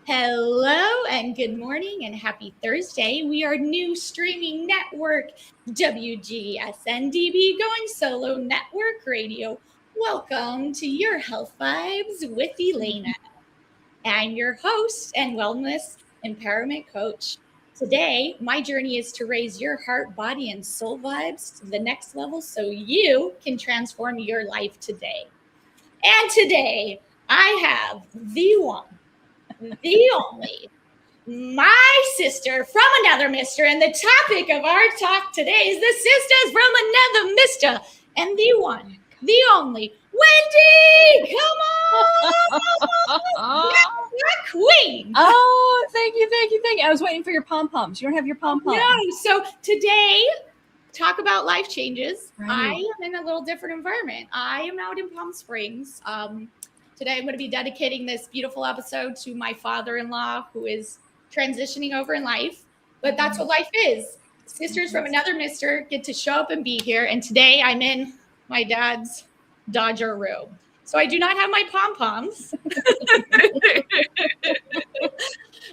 Hello and good morning and happy Thursday. We are new streaming network WGSN-DB going solo network radio. Welcome to your Health Vibes with Elana. I'm your host and wellness empowerment coach. Today, my journey is to raise your heart, body, and soul vibes to the next level so you can transform your life today. And today, I have the one, the only, my sister from another mister. And the topic of our talk today is the sisters from another mister. And the one, the only, Wendy! Come on! Black Queen! Oh, thank you. I was waiting for your pom-poms. You don't have your pom-poms. No, so today, talk about life changes. Right. I am in a little different environment. I am out in Palm Springs. Today, I'm going to be dedicating this beautiful episode to my father-in-law who is transitioning over in life. But that's what life is. Sisters from another mister get to show up and be here. And today, I'm in my dad's Dodger room. So I do not have my pom-poms.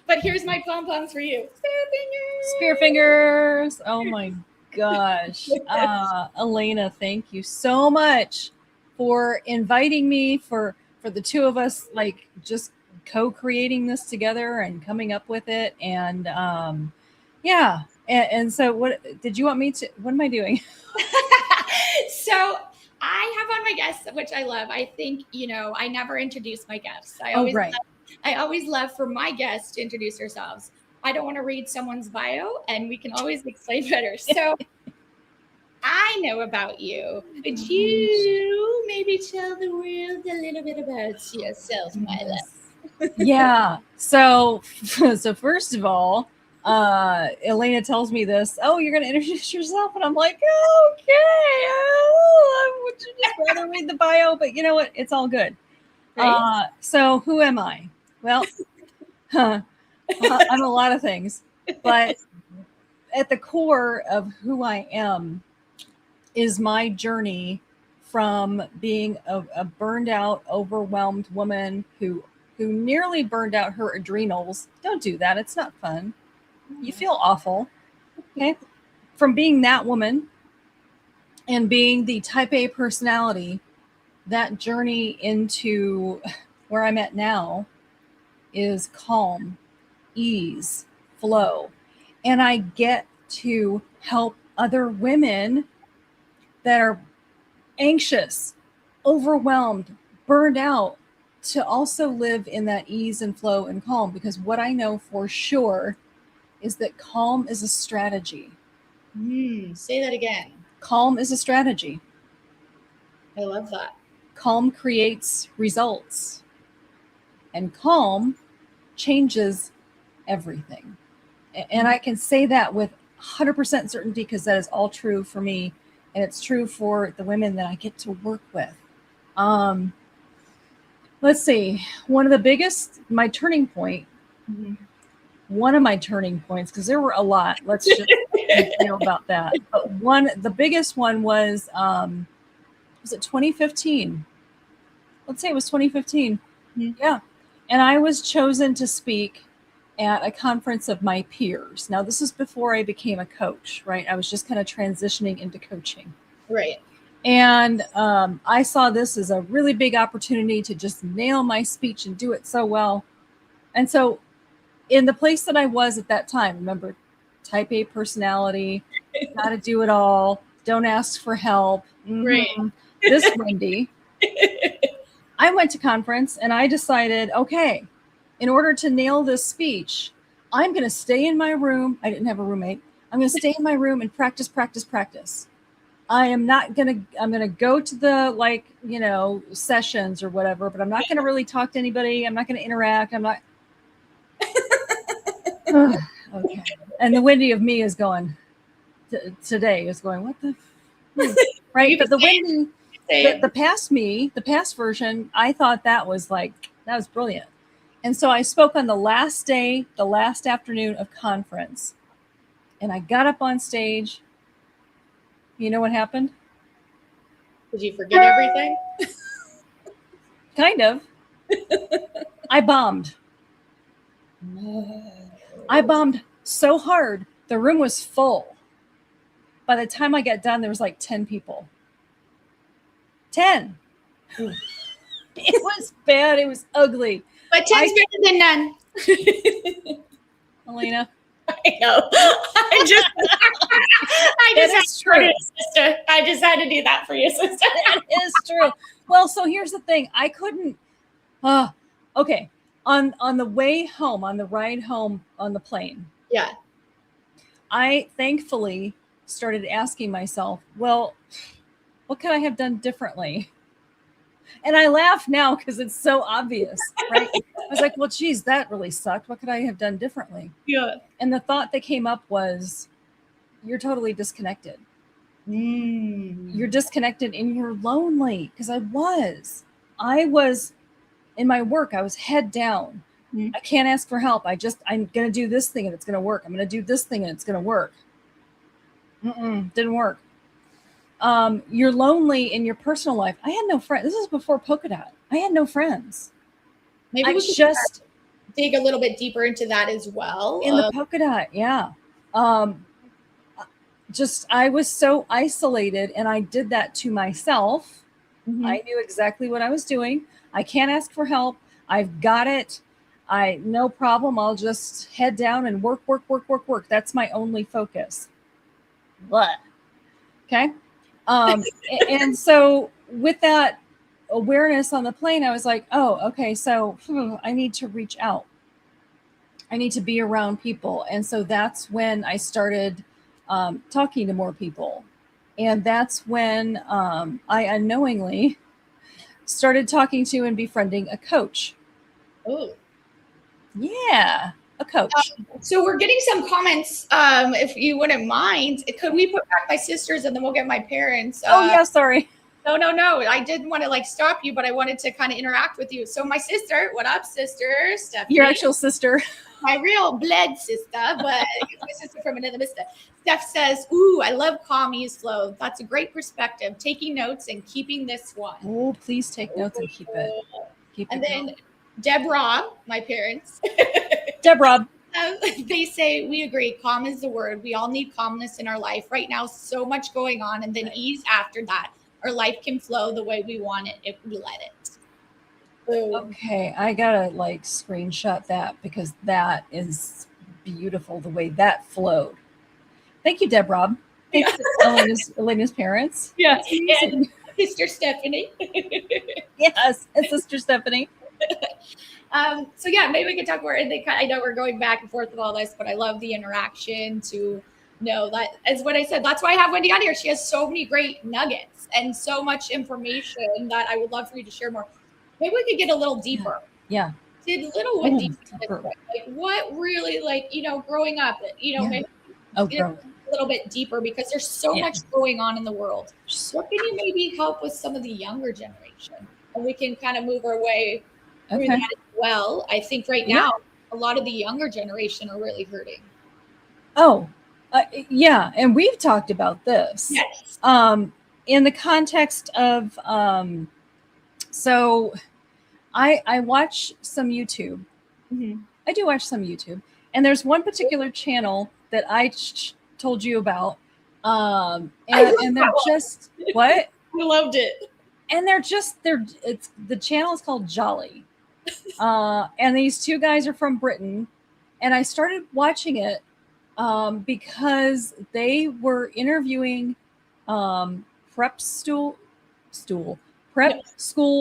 But here's my pom-poms for you. Spear fingers. Oh my gosh. Elana, thank you so much for inviting me, for the two of us, like, just co-creating this together and coming up with it. And yeah. And so what did you want me to, what am I doing? So I have on my guests, which I love. I think, I never introduce my guests. I always love for my guests to introduce themselves. I don't want to read someone's bio, and we can always explain better. So I know about you. Could you maybe tell the world a little bit about yourself, my love? Yeah. So first of all, Elana tells me this. Oh, you're going to introduce yourself, and I'm like, okay. Oh, would you just rather read the bio? But you know what? It's all good. Right. So who am I? Well, I'm a lot of things, but at the core of who I am is my journey from being a burned out, overwhelmed woman who nearly burned out her adrenals. Don't do that. It's not fun. You feel awful. Okay. From being that woman and being the type A personality, that journey into where I'm at now is calm, ease, flow. And I get to help other women that are anxious, overwhelmed, burned out to also live in that ease and flow and calm. Because what I know for sure is that calm is a strategy. Say that again. Calm is a strategy. I love that. Calm creates results. And calm changes everything. And I can say that with 100% certainty because that is all true for me. And it's true for the women that I get to work with. Let's see. My turning point. Mm-hmm. One of my turning points, because there were a lot. Let's just know about that. But the biggest one was it 2015? Let's say it was 2015. Mm-hmm. Yeah. And I was chosen to speak at a conference of my peers. Now, this is before I became a coach, right? I was just kind of transitioning into coaching. Right. And I saw this as a really big opportunity to just nail my speech and do it so well. And so in the place that I was at that time, remember, type A personality, got to do it all, don't ask for help. Mm-hmm. Right. This Wendy. I went to conference and I decided, okay, in order to nail this speech, I'm going to stay in my room. I didn't have a roommate. I'm going to stay in my room and practice. I'm going to go to the sessions or whatever, but I'm not going to really talk to anybody. I'm not going to interact. I'm not. Okay. And the Wendy of me is going today is going, what the, right? But the Wendy, the past me, the past version, I thought that was brilliant. And so I spoke on the last day, the last afternoon of conference, and I got up on stage. You know what happened? Did you forget everything? Kind of. I bombed. No. I bombed so hard. The room was full. By the time I got done, there was like 10 people. 10. It was bad. It was ugly. But 10's better than none. Elena. I know. I just had to do it, sister. I just had to do that for you, sister. It is true. Well, so here's the thing. I couldn't. Okay. On the way home, on the ride home on the plane. Yeah. I thankfully started asking myself, well, what could I have done differently? And I laugh now because it's so obvious, right? I was like, well, geez, that really sucked. What could I have done differently? Yeah. And the thought that came up was, you're totally disconnected. You're disconnected and you're lonely. Because I was in my work. I was head down. I can't ask for help. I'm going to do this thing and it's going to work. I'm going to do this thing and it's going to work. Didn't work. You're lonely in your personal life. I had no friends. This was before Polka Dot. I had no friends. Maybe we should dig a little bit deeper into that as well. In the Polka Dot, yeah. I was so isolated, and I did that to myself. I knew exactly what I was doing. I can't ask for help. I've got it. No problem. I'll just head down and work. That's my only focus. What? Okay. And so with that awareness on the plane, I was like, oh, okay. So I need to reach out. I need to be around people. And so that's when I started talking to more people. And that's when I unknowingly started talking to and befriending a coach. Oh. Yeah, a coach. So we're getting some comments. If you wouldn't mind, could we put back my sisters and then we'll get my parents? Oh, yeah, sorry. No. I didn't want to stop you, but I wanted to kind of interact with you. So my sister, what up, sister? Stephanie. Your actual sister. My real blood sister, but my sister from another mister. Steph says, ooh, I love Kami's flow. That's a great perspective. Taking notes and keeping this one. Oh, please take notes and keep it. And then Deborah, my parents. Deborah. They say, we agree. Calm is the word. We all need calmness in our life. Right now, so much going on. And then ease after that. Our life can flow the way we want it if we let it. Boom. Okay, I gotta screenshot that because that is beautiful the way that flowed. Thank you, Deborah. Thanks to Elena's parents. Yeah, and Sister Stephanie. Yes, and Sister Stephanie. So yeah, maybe we can talk more. And I know we're going back and forth with all this, but I love the interaction to know that, as what I said, that's why I have Wendy on here. She has so many great nuggets and so much information that I would love for you to share more. Maybe we could get a little deeper. Yeah. Did little Wendy, what really, growing up, maybe a little bit deeper because there's so much going on in the world. What can you maybe help with some of the younger generation? And we can kind of move our way through that as well. I think right now, a lot of the younger generation are really hurting. Oh, yeah. And we've talked about this. Yes. In the context of, so I watch some YouTube. I do watch some YouTube. And there's one particular channel that I told you about. And they're just, what? I loved it. And the channel is called Jolly. And these two guys are from Britain. And I started watching it because they were interviewing prep school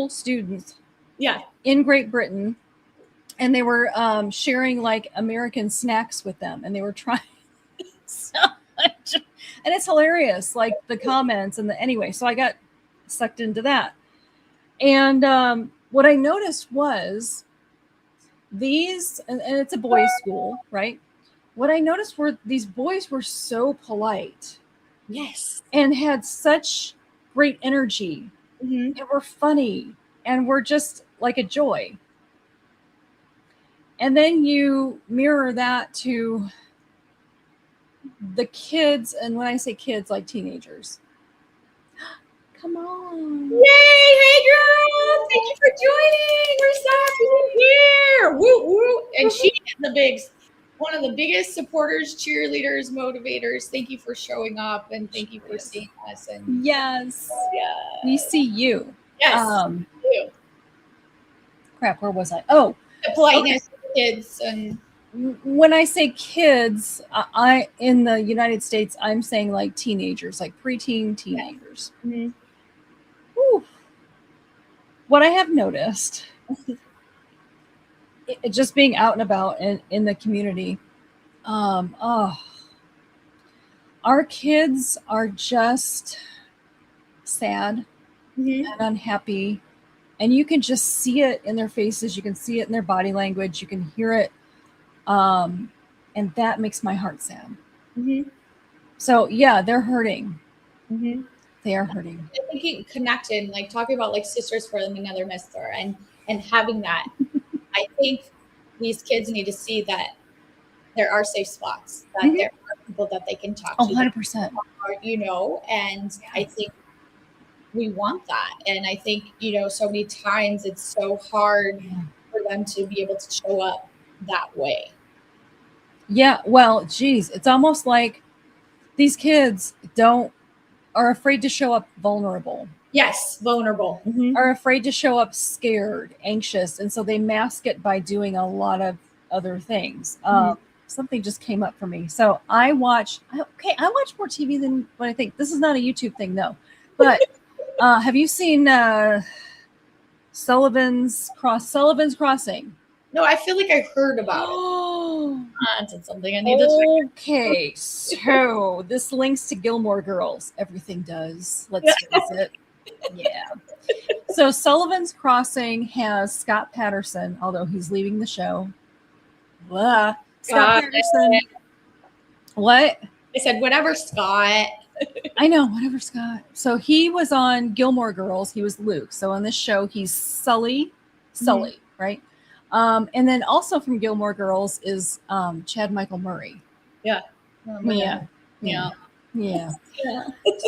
students in Great Britain. And they were sharing American snacks with them. And they were trying so much. And it's hilarious, the comments anyway. So I got sucked into that. And what I noticed was these, and it's a boys' school, right? What I noticed were these boys were so polite. Yes. And had such great energy. And were funny. And were just like a joy. And then you mirror that to the kids. And when I say kids, teenagers. Come on. Yay. Hey, girl. Thank you for joining. We're so happy you're here. Woo, woo. And she is one of the biggest supporters, cheerleaders, motivators. Thank you for showing up and thank you for seeing us. And yes, yeah, we see you. yes, you. Crap, where was I? Oh, The politeness of the kids. And when I say kids, I in the United States, I'm saying like teenagers, like preteen teenagers. mm-hmm. What I have noticed, just being out and about in the community, our kids are just sad Mm-hmm. and unhappy, and you can just see it in their faces. You can see it in their body language. You can hear it, and that makes my heart sad. Mm-hmm. So yeah, they're hurting. Mm-hmm. They are hurting. I think getting connected, like talking about like sisters for another mister, and having that. I think these kids need to see that there are safe spots, that there are people that they can talk to. 100%. And I think we want that. And I think, so many times it's so hard for them to be able to show up that way. Yeah, well, geez, it's almost like these kids are afraid to show up vulnerable. Yes, vulnerable. Mm-hmm. Are afraid to show up scared, anxious, and so they mask it by doing a lot of other things. Something just came up for me. So I watch more TV than what I think. This is not a YouTube thing, though. But have you seen Sullivan's Crossing? No, I feel like I heard about it. That's something I need to check. Okay, so this links to Gilmore Girls. Everything does. Let's face it. Yeah. So Sullivan's Crossing has Scott Patterson, although he's leaving the show. Blah. Scott Patterson. What? I said, whatever, Scott. I know, whatever, Scott. So he was on Gilmore Girls. He was Luke. So on this show, he's Sully, right? And then also from Gilmore Girls is Chad Michael Murray. Yeah. Yeah.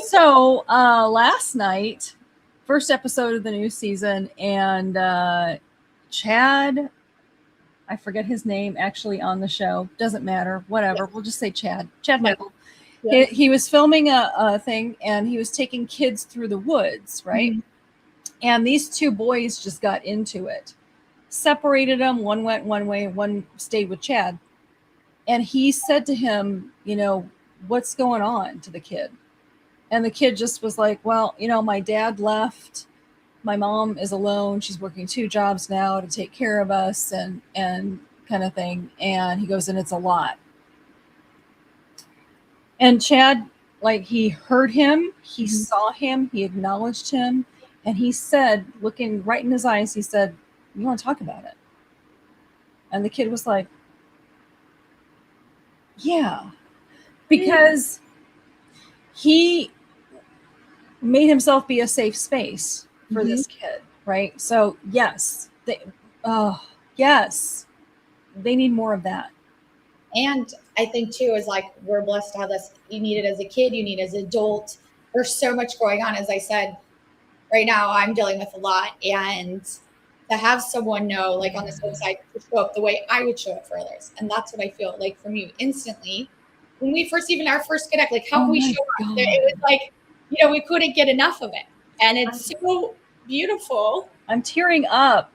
So last night, first episode of the new season, and Chad, I forget his name actually on the show. Doesn't matter. Whatever. We'll just say Chad. Chad Michael. Yeah. He was filming a thing, and he was taking kids through the woods, right? Mm-hmm. And these two boys just got into it. Separated them. One went one way, one stayed with Chad. And he said to him, what's going on, to the kid? And the kid just was like, well, my dad left. My mom is alone. She's working 2 jobs now to take care of us and kind of thing. And he goes, and it's a lot. And Chad, like, he heard him, he saw him, he acknowledged him. And he said, looking right in his eyes, he said, you want to talk about it? And the kid was like, yeah, because he made himself be a safe space for this kid, right? So yes, they need more of that. And I think too is like, we're blessed to have this. You need it as a kid, you need it as an adult. There's so much going on. As I said, right now I'm dealing with a lot, and to have someone know, like on the same side, to show up the way I would show up for others. And that's what I feel like from you instantly. When we our first connect, like how can we show up? It was like, we couldn't get enough of it. And it's so beautiful. I'm tearing up.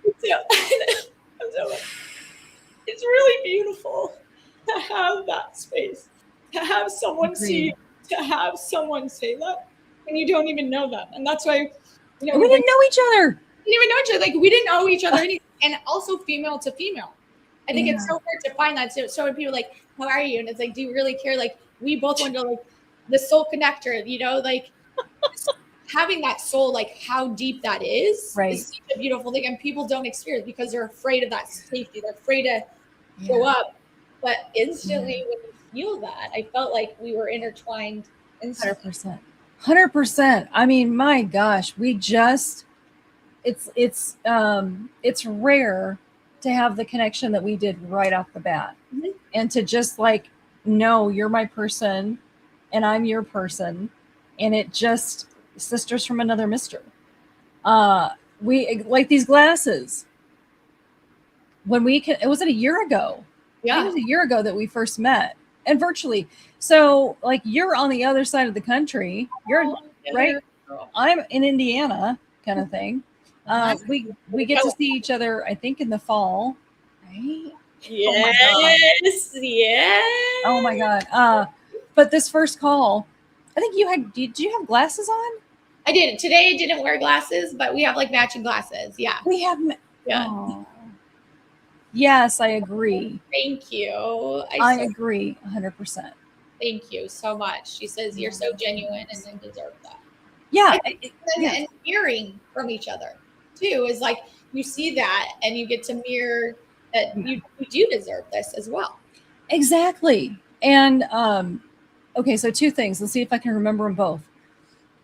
It's really beautiful to have that space, to have someone see, to have someone say that, and you don't even know that. And that's why, we didn't know each other. We didn't even know each other. Like, we didn't know each other. And also female to female. I think it's so hard to find that. So when people are like, how are you? And it's like, do you really care? Like, we both want to, like, the soul connector, like having that soul, like how deep that is such a beautiful thing. And people don't experience because they're afraid of that safety. They're afraid to go up. But instantly when you feel that, I felt like we were intertwined. 100%. I mean, my gosh, it's rare to have the connection that we did right off the bat, and to just like, no, you're my person and I'm your person. And it just, sisters from another mister. We like these glasses. when it was a year ago. I think Yeah. it was a year ago that we first met, and virtually. So like you're on the other side of the country. You're right. I'm in Indiana, kind of thing. We get to see each other, I think, in the fall, right? Yes. Yes. Oh my god. But this first call, I think did you have glasses on? I did. Today I didn't wear glasses, but we have like matching glasses. Yeah. We have. Yeah. Oh. Yes, I agree. Thank you. I agree 100%. Thank you so much. She says you're so genuine and they deserve that. Yeah. And mirroring from each other too is like you see that and you get to mirror that you do deserve this as well. Exactly. And okay, so two things. Let's see if I can remember them both.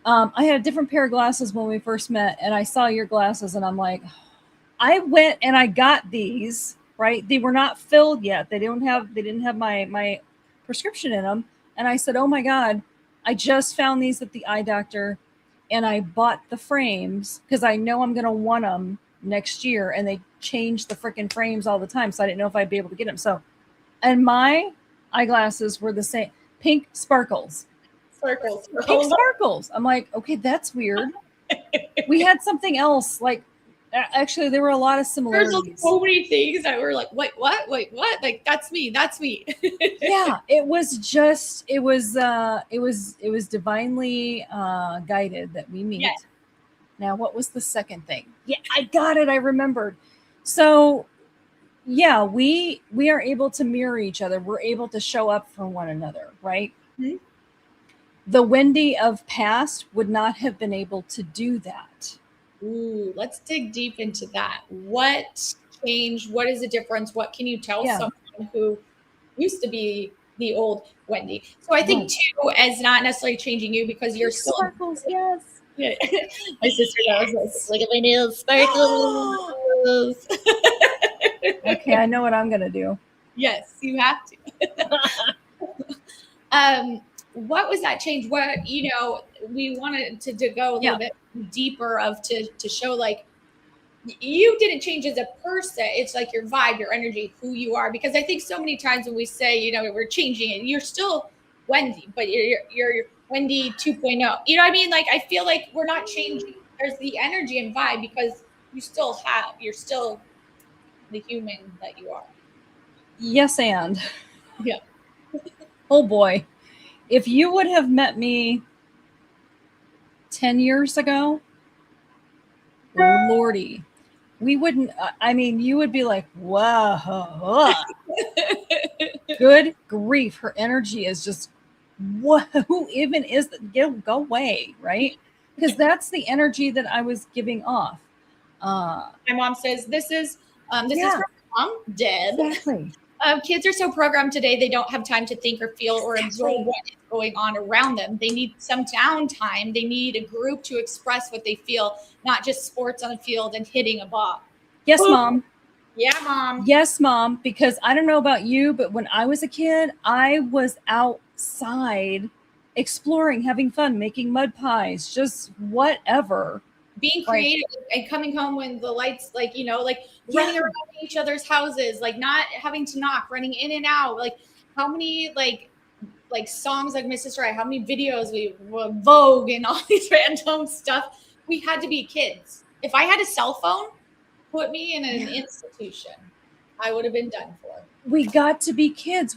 I had a different pair of glasses when we first met, and I saw your glasses, and I'm like, I went and I got these. Right? They were not filled yet. They didn't have my prescription in them, and I said, "Oh my god, I just found these at the eye doctor." And I bought the frames because I know I'm going to want them next year. And they change the freaking frames all the time. So I didn't know if I'd be able to get them. So, and my eyeglasses were the same, pink sparkles. Pink sparkles. I'm like, okay, that's weird. We had something else. Like, actually, there were a lot of similarities. There's so many things that were like, wait, what? Like, that's me. Yeah, it was divinely guided that we meet. Yes. Now, what was the second thing? Yeah, I got it. I remembered. So, yeah, we are able to mirror each other. We're able to show up for one another, right? Mm-hmm. The Wendy of past would not have been able to do that. Ooh, let's dig deep into that. What changed? What is the difference? What can you tell someone who used to be the old Wendy? So I think too, as not necessarily changing you because you're still sparkles. Yes. Yeah. My sister knows this. Look at my nails, sparkles. Okay, I know what I'm gonna do. Yes, you have to. What was that change? What we wanted to go a little bit deeper to show like you didn't change as a person. It's like your vibe, your energy, who you are. Because I think so many times when we say we're changing it, you're still Wendy, but you're Wendy 2.0. You know what I mean? Like I feel like we're not changing. There's the energy and vibe because you're still the human that you are. Yes, and yeah. Oh boy. If you would have met me 10 years ago, Lordy, we wouldn't, I mean, you would be like, whoa, good grief. Her energy is just, who even is that? Go away, right? Because that's the energy that I was giving off. My mom says, this is from mom, dead. Exactly. Kids are so programmed today, they don't have time to think or feel or absorb what is going on around them. They need some downtime. They need a group to express what they feel, not just sports on the field and hitting a ball. Yes, Mom. Yeah, Mom. Yes, Mom, because I don't know about you, but when I was a kid, I was outside exploring, having fun, making mud pies, just whatever. Being creative and coming home when the lights, running around each other's houses, like not having to knock, running in and out. Like how many like songs like my sister, how many videos we Vogue and all these random stuff. We had to be kids. If I had a cell phone, put me in an institution, I would have been done for. We got to be kids.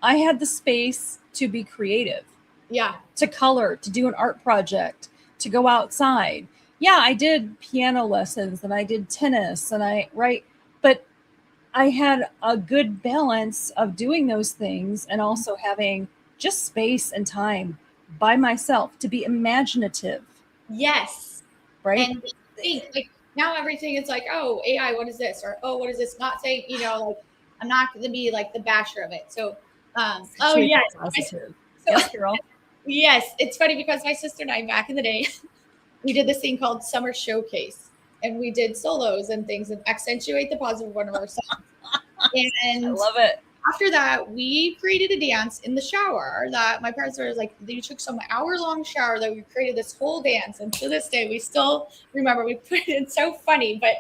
I had the space to be creative. Yeah. To color, to do an art project, to go outside. Yeah, I did piano lessons and I did tennis but I had a good balance of doing those things and also having just space and time by myself to be imaginative. Yes. Right. And think like now everything is like, oh, AI, what is this? Or, oh, what is this? Not saying, I'm not going to be like the basher of it. So, oh yes. Yes, girl. Yes. It's funny because my sister and I back in the day, we did this thing called Summer Showcase, and we did solos and things and accentuate the positive one of our songs. And I love it. After that, we created a dance in the shower that my parents were like, they took some hour-long shower that we created this whole dance. And to this day, we still remember, we put it in so funny, but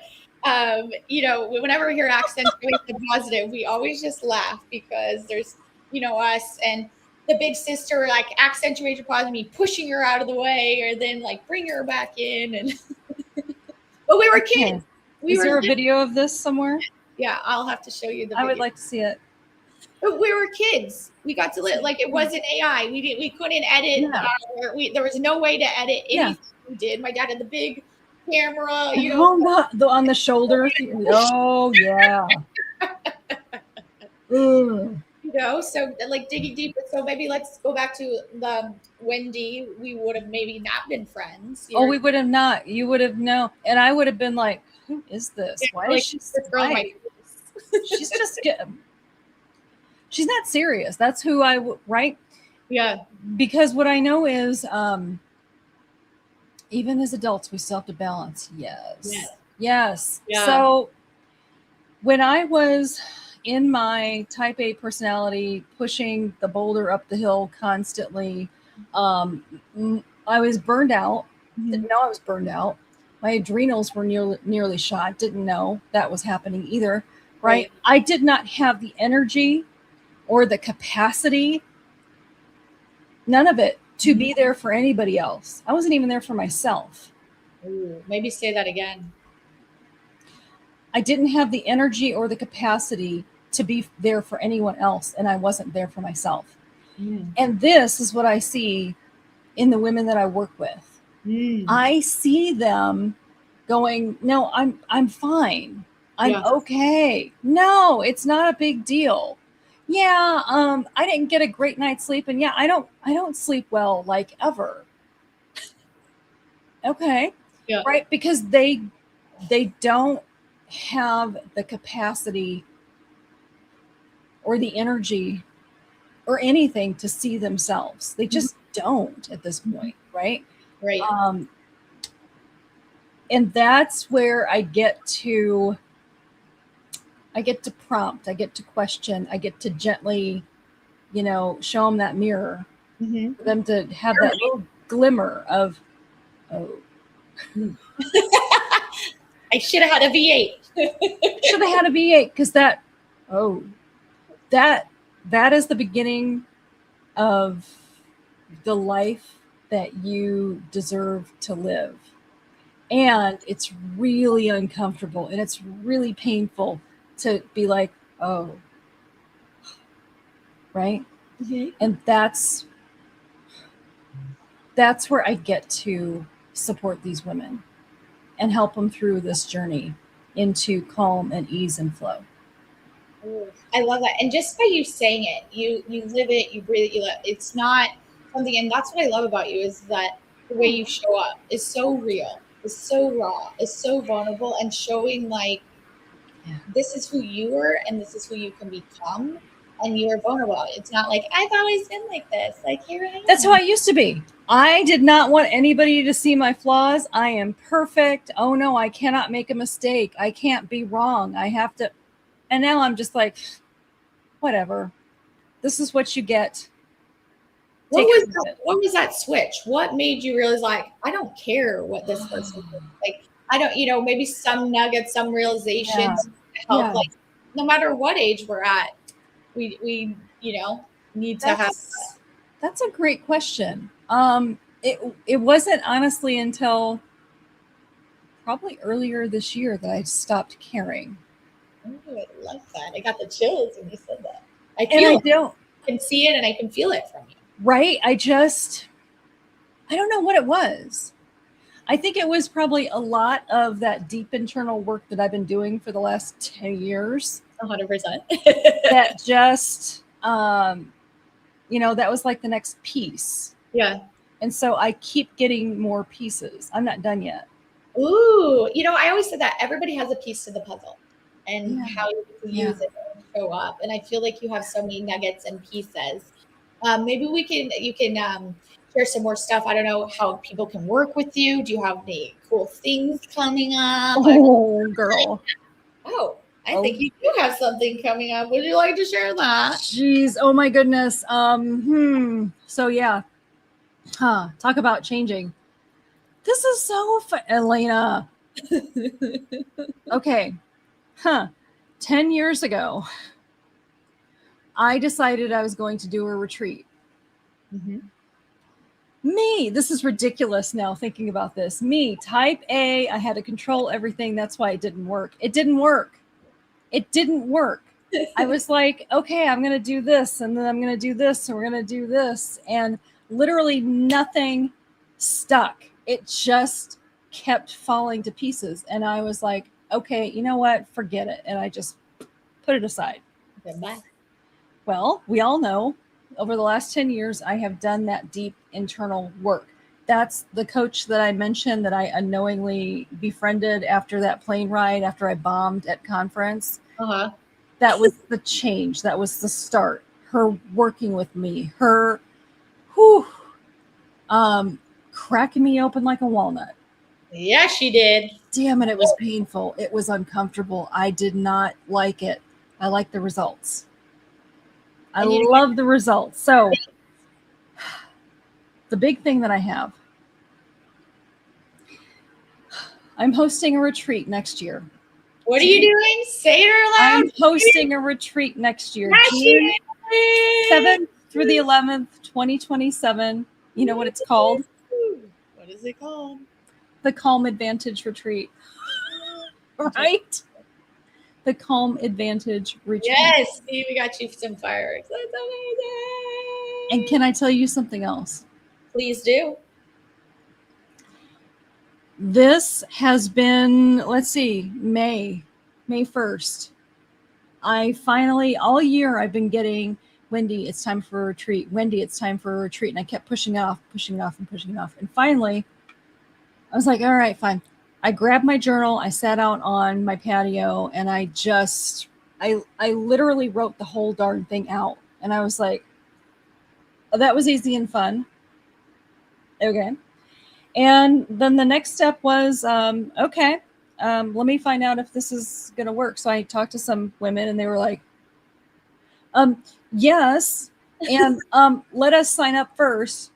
whenever we hear accentuated positive, we always just laugh because there's, us and the big sister, like accentuated positive, me pushing her out of the way, or then like bring her back in. And but we were kids. Is there a video of this somewhere? Yeah, I'll have to show you the I video. would like to see it. But we were kids. We got to live, like, it wasn't AI. We couldn't edit. Yeah. There was no way to edit anything we did. My dad had the big camera, on the shoulder. Oh yeah. So like digging deeper. So maybe let's go back to the Wendy. We would have maybe not been friends. Oh, we would have not. You would have known, and I would have been like, "Who is this? Why is she so nice? She's just she's not serious." That's who I would, right? Yeah. Because what I know is, even as adults, we still have to balance. Yes. Yeah. So when I was in my type A personality, pushing the boulder up the hill constantly, I was burned out. Didn't know I was burned out. My adrenals were nearly shot. Didn't know that was happening either. Right? I did not have the energy or the capacity, none of it, to be there for anybody else. I wasn't even there for myself. Ooh, maybe say that again. I didn't have the energy or the capacity to be there for anyone else, and I wasn't there for myself. And this is what I see in the women that I work with. I see them going, "No, I'm fine. I'm okay. No, it's not a big deal. Yeah, I didn't get a great night's sleep, and yeah, I don't sleep well, like, ever." Okay. Yeah. Right? Because they don't have the capacity or the energy or anything to see themselves. They just don't at this point, right? Right. And that's where I get to prompt, I get to question, I get to gently, show them that mirror, for them to have that little glimmer of, oh. I should have had a V8. Should have had a V8, because that is the beginning of the life that you deserve to live. And it's really uncomfortable and it's really painful to be like, oh, right? And that's where I get to support these women and help them through this journey into calm and ease and flow. Ooh, I love that. And just by you saying it, you live it, you breathe it, you live. It's not something, and that's what I love about you, is that the way you show up is so real, is so raw, is so vulnerable, and showing like, this is who you are and this is who you can become, and you are vulnerable. It's not like, I've always been like this. Like, here I am. That's how I used to be. I did not want anybody to see my flaws. I am perfect. Oh no, I cannot make a mistake. I can't be wrong. I have to. And now I'm just like, whatever. This is what you get. What was that switch? What made you realize, like, I don't care what this person is. Like, I don't, maybe some nuggets, some realizations to help. Like, no matter what age we're at, we need to have. That's a great question. It wasn't honestly until probably earlier this year that I stopped caring. Oh, I love that. I got the chills when you said that. I can see it and I can feel it from you. Right? I don't know what it was. I think it was probably a lot of that deep internal work that I've been doing for the last 10 years. 100%. That just, that was like the next piece. Yeah. And so I keep getting more pieces. I'm not done yet. Ooh, I always said that everybody has a piece to the puzzle, and how you use it and show up. And I feel like you have so many nuggets and pieces. Maybe you can share some more stuff. I don't know how people can work with you. Do you have any cool things coming up? Oh, girl. I think you do have something coming up. Would you like to share that? Jeez. Oh my goodness. So yeah. Talk about changing. This is so fun, Elana. Okay. 10 years ago, I decided I was going to do a retreat. Mm-hmm. Me, this is ridiculous now thinking about this. Me, type A, I had to control everything. That's why it didn't work. It didn't work. It didn't work. I was like, okay, I'm going to do this, and then I'm going to do this, and we're going to do this. And literally nothing stuck. It just kept falling to pieces. And I was like, okay, you know what? Forget it. And I just put it aside. Goodbye. Well, we all know over the last 10 years, I have done that deep internal work. That's the coach that I mentioned that I unknowingly befriended after that plane ride, after I bombed at conference. Uh-huh. That was the change. That was the start. Her working with me, her cracking me open like a walnut. Yeah, she did. Damn it, it was painful. It was uncomfortable. I did not like it. I like the results. I love the results. So the big thing that I have, I'm hosting a retreat next year. What are you doing? Say it aloud. I'm hosting a retreat next year, June 7th through the 11th, 2027. You know what it's called? What is it called? The Calm Advantage Retreat. Right? The Calm Advantage Retreat. Yes, see, we got you some fireworks. That's amazing. And can I tell you something else? Please do. This has been, let's see, May 1st. I finally, all year, I've been getting, Wendy, it's time for a retreat. Wendy, it's time for a retreat. And I kept pushing it off. And finally, I was like, all right, fine. I grabbed my journal. I sat out on my patio and I literally wrote the whole darn thing out. And I was like, oh, that was easy and fun. Okay. And then the next step was, okay, let me find out if this is going to work. So I talked to some women and they were like, yes. And let us sign up first.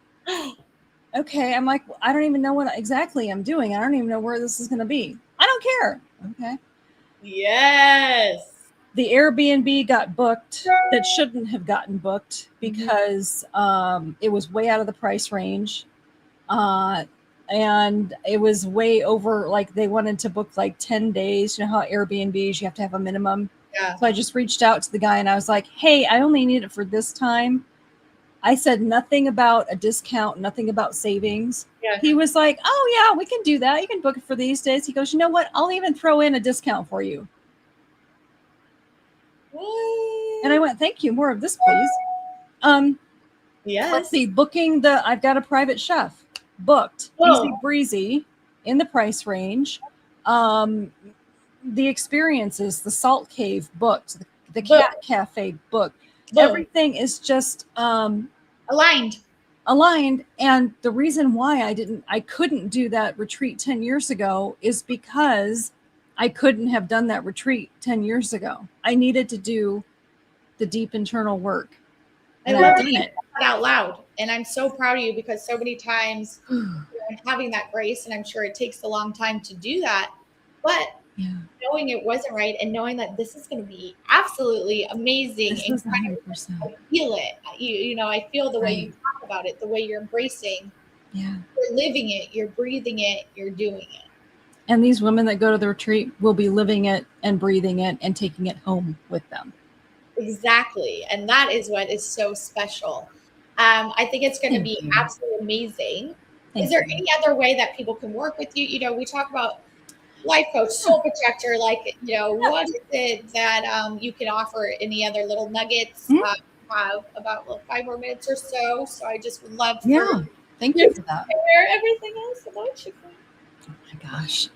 Okay. I'm like, I don't even know what exactly I'm doing. I don't even know where this is going to be. I don't care. Okay. Yes. The Airbnb got booked that shouldn't have gotten booked because it was way out of the price range. And it was way over, like they wanted to book like 10 days. You know how Airbnbs, you have to have a minimum. Yeah. So I just reached out to the guy and I was like, hey, I only need it for this time. I said nothing about a discount, nothing about savings. Yeah. He was like, oh yeah, we can do that. You can book it for these days. He goes, you know what? I'll even throw in a discount for you. What? And I went, thank you. More of this, please. Yes. Let's see, booking I've got a private chef booked. Whoa. Easy breezy in the price range. The experiences, the Salt Cave booked, the Cat Cafe booked. Everything is just aligned. And the reason why I couldn't do that retreat 10 years ago is because I couldn't have done that retreat 10 years ago. I needed to do the deep internal work. And I've done it out loud. And I'm so proud of you because so many times having that grace, and I'm sure it takes a long time to do that, but knowing it wasn't right and knowing that this is going to be absolutely amazing. This is 100%. I feel it. You know, I feel the way you talk about it, the way you're embracing. Yeah. You're living it, you're breathing it, you're doing it. And these women that go to the retreat will be living it and breathing it and taking it home with them. Exactly. And that is what is so special. I think it's going to be absolutely amazing. Is there any other way that people can work with you? You know, we talk about life coach, soul protector, like, you know, what is it that you can offer? Any other little nuggets? Have about 5 more minutes or so. So I just would love thank you for that. Share everything else about you. Oh my gosh.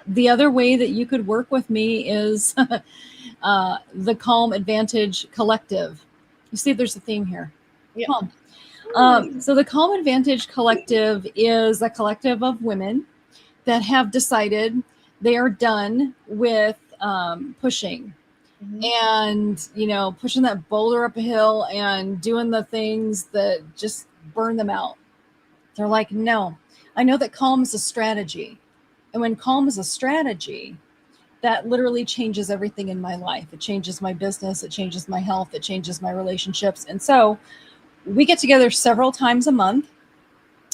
The other way that you could work with me is the Calm Advantage Collective. You see, there's a theme here. Yeah. So the Calm Advantage Collective is a collective of women that have decided they are done with pushing and, you know, pushing that boulder up a hill and doing the things that just burn them out. They're like, no, I know that calm is a strategy. And when calm is a strategy, that literally changes everything in my life. It changes my business, it changes my health, it changes my relationships. And so we get together several times a month,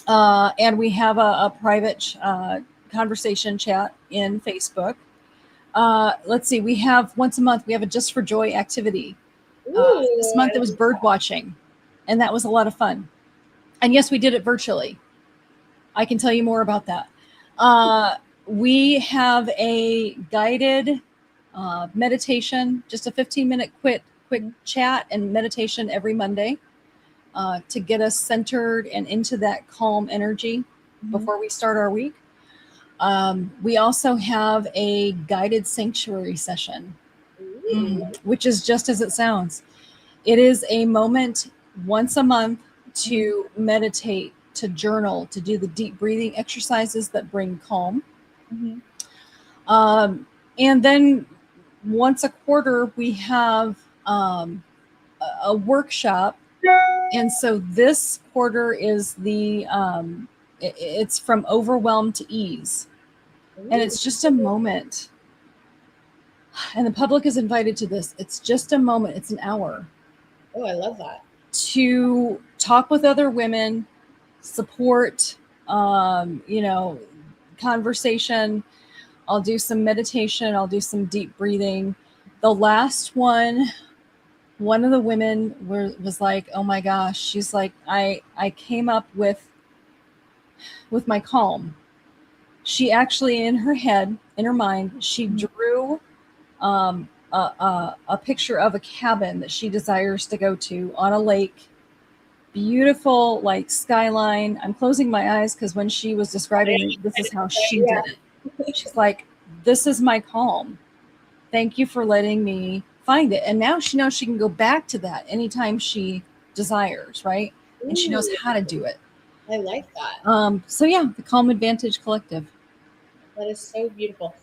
and we have a private conversation chat in Facebook. Let's see, we have once a month, we have a Just for Joy activity. This month it was bird watching, and that was a lot of fun. And yes, we did it virtually. I can tell you more about that. We have a guided meditation, just a 15-minute quick chat and meditation every Monday to get us centered and into that calm energy before we start our week. We also have a guided sanctuary session, which is just as it sounds. It is a moment once a month to meditate, to journal, to do the deep breathing exercises that bring calm. And then once a quarter, we have a workshop. And so this quarter is it's from overwhelm to ease. And it's just a moment. And the public is invited to this. It's just a moment. It's an hour. Oh, I love that. To talk with other women, support, conversation. I'll do some meditation. I'll do some deep breathing. The last one of the women was like, oh my gosh, she's like, I came up with my calm. She actually, in her head, in her mind, she drew a picture of a cabin that she desires to go to on a lake. Beautiful, like skyline. I'm closing my eyes because when she was describing it, this is how she did it. She's like, this is my calm. Thank you for letting me find it. And now she knows she can go back to that anytime she desires, right? And she knows how to do it. I like that. So yeah, the Calm Advantage Collective. That is so beautiful.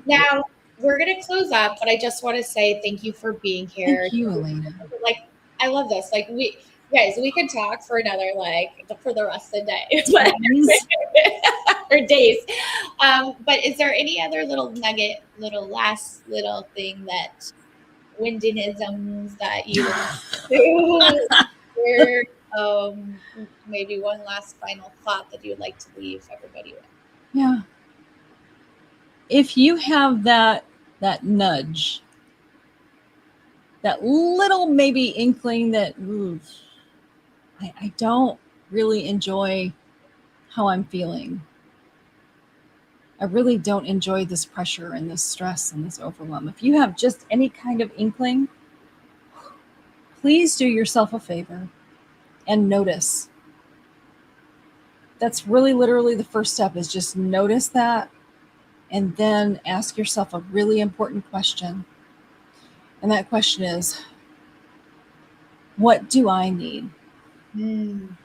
Now we're going to close up, but I just want to say thank you for being here. Thank you, Elana. Like, I love this. Like, we could talk for another, for the rest of the day. Or days. But is there any other little nugget, last little thing that Wendyisms that you do? Or maybe one last final thought that you would like to leave everybody with? Yeah. If you have that nudge, that little maybe inkling that I don't really enjoy how I'm feeling. I really don't enjoy this pressure and this stress and this overwhelm. If you have just any kind of inkling, please do yourself a favor and notice. That's really literally the first step, is just notice that, and then ask yourself a really important question. And that question is, what do I need? And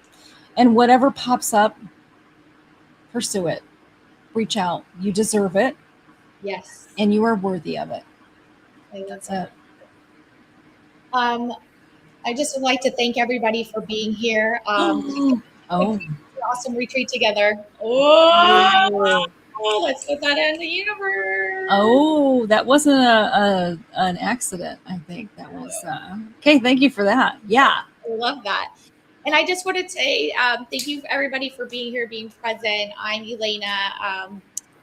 whatever pops up, pursue it. Reach out. You deserve it. Yes. And you are worthy of it. That's it. I just would like to thank everybody for being here. Awesome retreat together. Let's put that in the universe. Oh, that wasn't an accident. I think that was okay. Thank you for that. Yeah, I love that. And I just want to say thank you everybody for being here, being present. I'm Elana.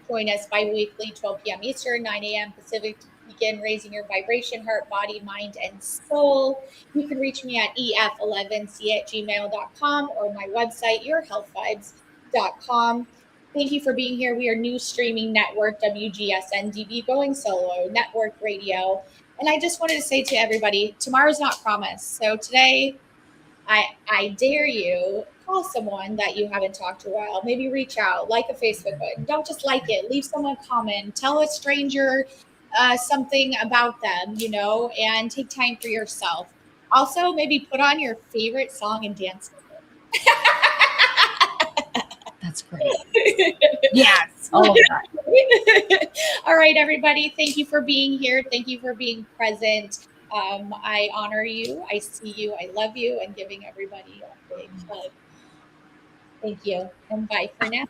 Join us bi-weekly, 12 p.m. Eastern, 9 a.m. Pacific, to begin raising your vibration, heart, body, mind, and soul. You can reach me at ef11c@gmail.com or my website, yourhealthvibes.com. Thank you for being here. We are new streaming network, WGSN-DB, going solo, network radio. And I just wanted to say to everybody, tomorrow's not promised. So today, I dare you, call someone that you haven't talked to a while. Maybe reach out, like a Facebook button. Don't just like it. Leave someone a comment. Tell a stranger something about them, and take time for yourself. Also, maybe put on your favorite song and dance with it. That's great. Yes, all of that. All right, everybody. Thank you for being here. Thank you for being present. I honor you. I see you. I love you. And giving everybody a big hug. Thank you. And bye for now.